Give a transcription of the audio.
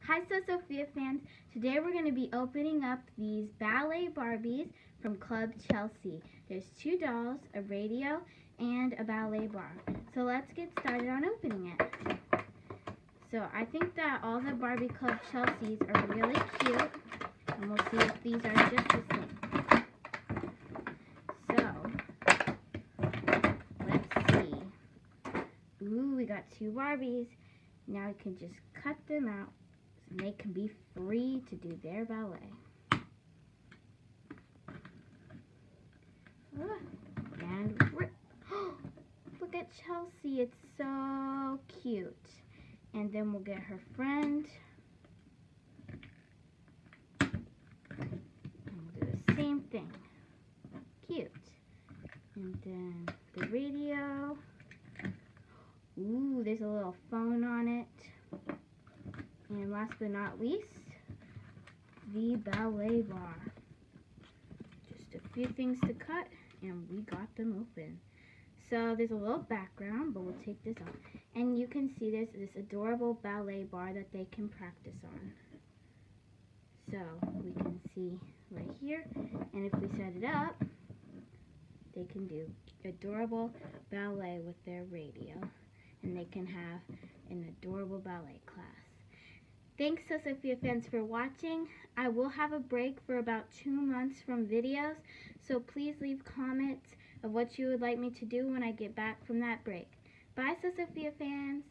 Hi, Sophia fans. Today we're going to be opening up these ballet Barbies from Club Chelsea. There's 2 dolls, a radio, and a ballet bar. So let's get started on opening it. So I think that all the Barbie Club Chelseas are really cute, and we'll see if these are just the same. So, let's see. Ooh, we got 2 Barbies. Now we can just cut them out and they can be free to do their ballet. And look at Chelsea, it's so cute. And then we'll get her friend. And we'll do the same thing. Cute. And then the radio. Ooh, there's a little phone on it. And last but not least, the ballet bar. Just a few things to cut, and we got them open. So there's a little background, but we'll take this off. And you can see there's this adorable ballet bar that they can practice on. So we can see right here, and if we set it up, they can do adorable ballet with their radio. And they can have an adorable ballet class. Thanks, Sophia fans, for watching. I will have a break for about 2 months from videos, so please leave comments of what you would like me to do when I get back from that break. Bye, Sophia fans.